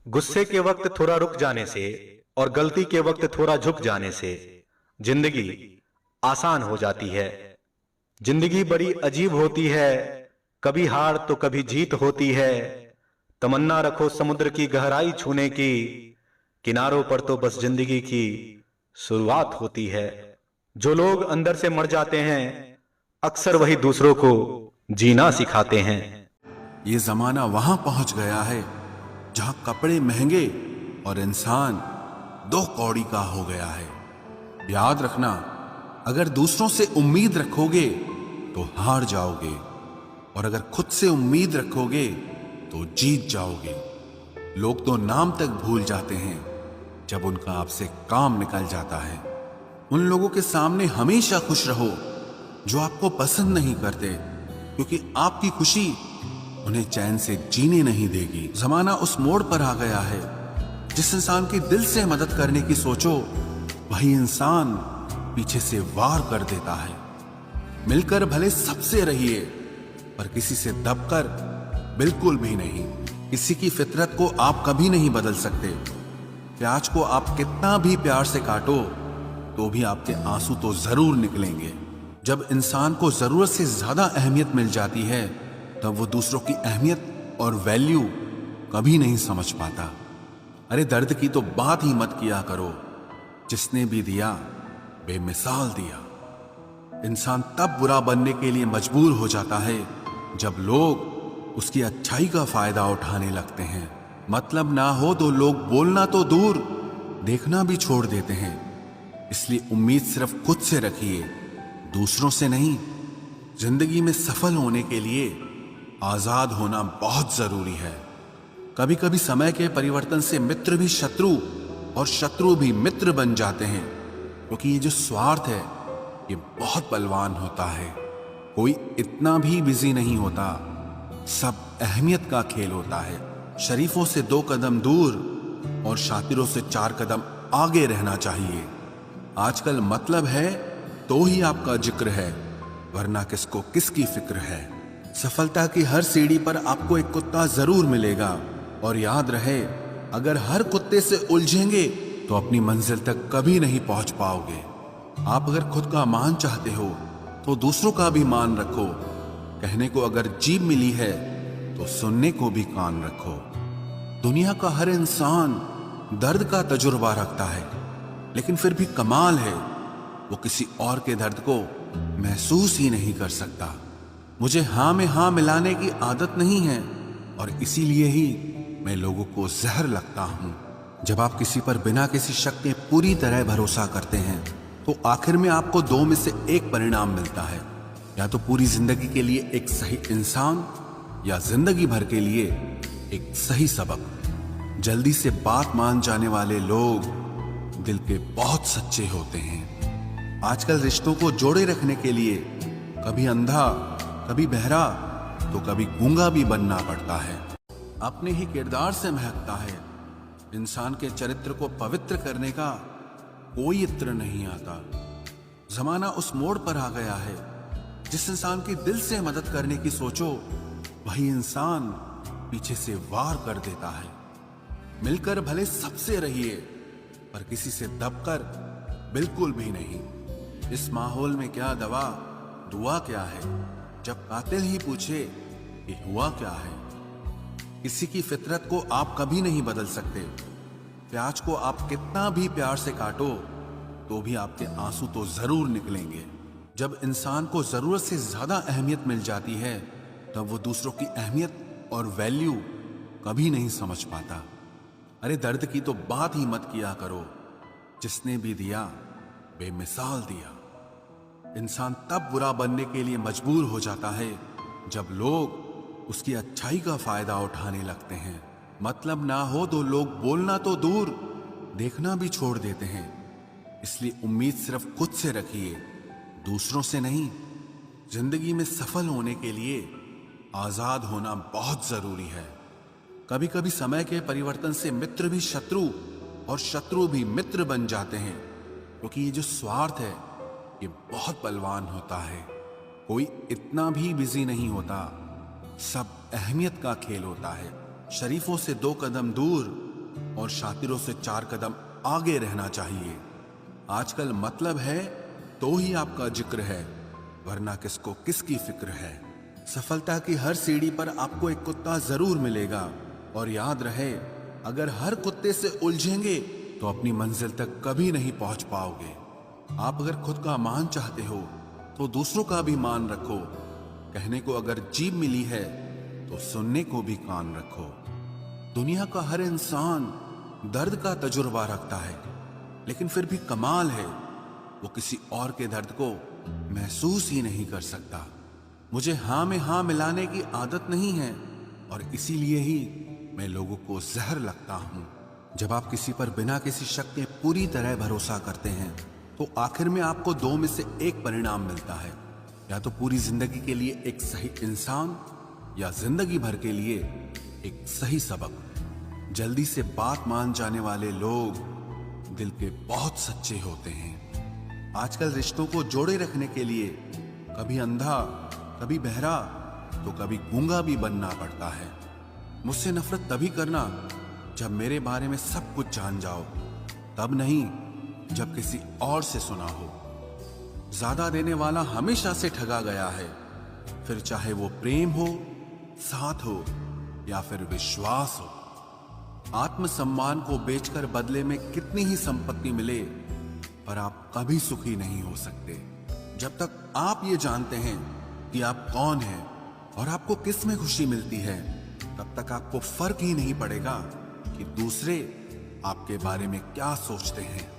गुस्से के वक्त थोड़ा रुक जाने से और गलती के वक्त थोड़ा झुक जाने से जिंदगी आसान हो जाती है। जिंदगी बड़ी अजीब होती है, कभी हार तो कभी जीत होती है। तमन्ना रखो समुद्र की गहराई छूने की, किनारों पर तो बस जिंदगी की शुरुआत होती है। जो लोग अंदर से मर जाते हैं, अक्सर वही दूसरों को जीना सिखाते हैं। ये जमाना वहां पहुंच गया है जहां कपड़े महंगे और इंसान दो कौड़ी का हो गया है। याद रखना, अगर दूसरों से उम्मीद रखोगे तो हार जाओगे, और अगर खुद से उम्मीद रखोगे तो जीत जाओगे। लोग तो नाम तक भूल जाते हैं जब उनका आपसे काम निकल जाता है। उन लोगों के सामने हमेशा खुश रहो जो आपको पसंद नहीं करते, क्योंकि आपकी खुशी उन्हें चैन से जीने नहीं देगी। जमाना उस मोड़ पर आ गया है, जिस इंसान की दिल से मदद करने की सोचो वही इंसान पीछे से वार कर देता है। मिलकर भले सबसे रहिए, पर किसी से दबकर बिल्कुल भी नहीं। किसी की फितरत को आप कभी नहीं बदल सकते। प्याज को आप कितना भी प्यार से काटो तो भी आपके आंसू तो जरूर निकलेंगे। जब इंसान को जरूरत से ज्यादा अहमियत मिल जाती है, तब वो दूसरों की अहमियत और वैल्यू कभी नहीं समझ पाता। अरे दर्द की तो बात ही मत किया करो, जिसने भी दिया बेमिसाल दिया। इंसान तब बुरा बनने के लिए मजबूर हो जाता है जब लोग उसकी अच्छाई का फायदा उठाने लगते हैं। मतलब ना हो तो लोग बोलना तो दूर, देखना भी छोड़ देते हैं। इसलिए उम्मीद सिर्फ खुद से रखिए, दूसरों से नहीं। जिंदगी में सफल होने के लिए आजाद होना बहुत जरूरी है। कभी कभी समय के परिवर्तन से मित्र भी शत्रु और शत्रु भी मित्र बन जाते हैं, क्योंकि ये जो स्वार्थ है ये बहुत बलवान होता है। कोई इतना भी बिजी नहीं होता, सब अहमियत का खेल होता है। शरीफों से 2 कदम दूर और शातिरों से 4 कदम आगे रहना चाहिए। आजकल मतलब है तो ही आपका जिक्र है, वरना किसको किसकी फिक्र है। सफलता की हर सीढ़ी पर आपको एक कुत्ता जरूर मिलेगा, और याद रहे, अगर हर कुत्ते से उलझेंगे तो अपनी मंजिल तक कभी नहीं पहुंच पाओगे। आप अगर खुद का मान चाहते हो तो दूसरों का भी मान रखो। कहने को अगर जीभ मिली है तो सुनने को भी कान रखो। दुनिया का हर इंसान दर्द का तजुर्बा रखता है, लेकिन फिर भी कमाल है वो किसी और के दर्द को महसूस ही नहीं कर सकता। मुझे हाँ में हाँ मिलाने की आदत नहीं है, और इसीलिए ही मैं लोगों को जहर लगता हूं। जब आप किसी पर बिना किसी शक के पूरी तरह भरोसा करते हैं, तो आखिर में आपको 2 में से एक परिणाम मिलता है। या तो पूरी जिंदगी के लिए एक सही इंसान, या जिंदगी भर के लिए एक सही सबक। जल्दी से बात मान जाने वाले लोग दिल के बहुत सच्चे होते हैं। आजकल रिश्तों को जोड़े रखने के लिए कभी अंधा, कभी बहरा, तो कभी गूंगा भी बनना पड़ता है। अपने ही किरदार से महकता है। इंसान के चरित्र को पवित्र करने का कोई इत्र नहीं आता। जमाना उस मोड़ पर आ गया है, जिस इंसान की दिल से मदद करने की सोचो वही इंसान पीछे से वार कर देता है। मिलकर भले सबसे रहिए, पर किसी से दबकर बिल्कुल भी नहीं। इस माहौल में क्या दवा, दुआ क्या है, जब कातिल ही पूछे कि हुआ क्या है। किसी की फितरत को आप कभी नहीं बदल सकते। प्याज को आप कितना भी प्यार से काटो तो भी आपके आंसू तो जरूर निकलेंगे। जब इंसान को जरूरत से ज्यादा अहमियत मिल जाती है, तब वो दूसरों की अहमियत और वैल्यू कभी नहीं समझ पाता। अरे दर्द की तो बात ही मत किया करो, जिसने भी दिया बेमिसाल दिया। इंसान तब बुरा बनने के लिए मजबूर हो जाता है जब लोग उसकी अच्छाई का फायदा उठाने लगते हैं। मतलब ना हो तो लोग बोलना तो दूर, देखना भी छोड़ देते हैं। इसलिए उम्मीद सिर्फ खुद से रखिए, दूसरों से नहीं। जिंदगी में सफल होने के लिए आजाद होना बहुत जरूरी है। कभी कभी समय के परिवर्तन से मित्र भी शत्रु और शत्रु भी मित्र बन जाते हैं, क्योंकि ये जो स्वार्थ है ये बहुत बलवान होता है। कोई इतना भी बिजी नहीं होता, सब अहमियत का खेल होता है। शरीफों से 2 कदम दूर और शातिरों से 4 कदम आगे रहना चाहिए। आजकल मतलब है तो ही आपका जिक्र है, वरना किसको किसकी फिक्र है। सफलता की हर सीढ़ी पर आपको एक कुत्ता जरूर मिलेगा, और याद रहे, अगर हर कुत्ते से उलझेंगे तो अपनी मंजिल तक कभी नहीं पहुंच पाओगे। आप अगर खुद का मान चाहते हो तो दूसरों का भी मान रखो। कहने को अगर जीभ मिली है तो सुनने को भी कान रखो। दुनिया का हर इंसान दर्द का तजुर्बा रखता है, लेकिन फिर भी कमाल है, वो किसी और के दर्द को महसूस ही नहीं कर सकता। मुझे हाँ में हाँ मिलाने की आदत नहीं है, और इसीलिए ही मैं लोगों को जहर लगता हूं। जब आप किसी पर बिना किसी शक के पूरी तरह भरोसा करते हैं तो आखिर में आपको 2 में से एक परिणाम मिलता है, या तो पूरी जिंदगी के लिए एक सही इंसान, या जिंदगी भर के लिए एक सही सबक। जल्दी से बात मान जाने वाले लोग दिल के बहुत सच्चे होते हैं। आजकल रिश्तों को जोड़े रखने के लिए कभी अंधा, कभी बहरा, तो कभी गूंगा भी बनना पड़ता है। मुझसे नफरत तभी करना जब मेरे बारे में सब कुछ जान जाओ, तब नहीं जब किसी और से सुना हो। ज्यादा देने वाला हमेशा से ठगा गया है, फिर चाहे वो प्रेम हो, साथ हो, या फिर विश्वास हो। आत्मसम्मान को बेचकर बदले में कितनी ही संपत्ति मिले, पर आप कभी सुखी नहीं हो सकते। जब तक आप ये जानते हैं कि आप कौन हैं और आपको किस में खुशी मिलती है, तब तक आपको फर्क ही नहीं पड़ेगा कि दूसरे आपके बारे में क्या सोचते हैं।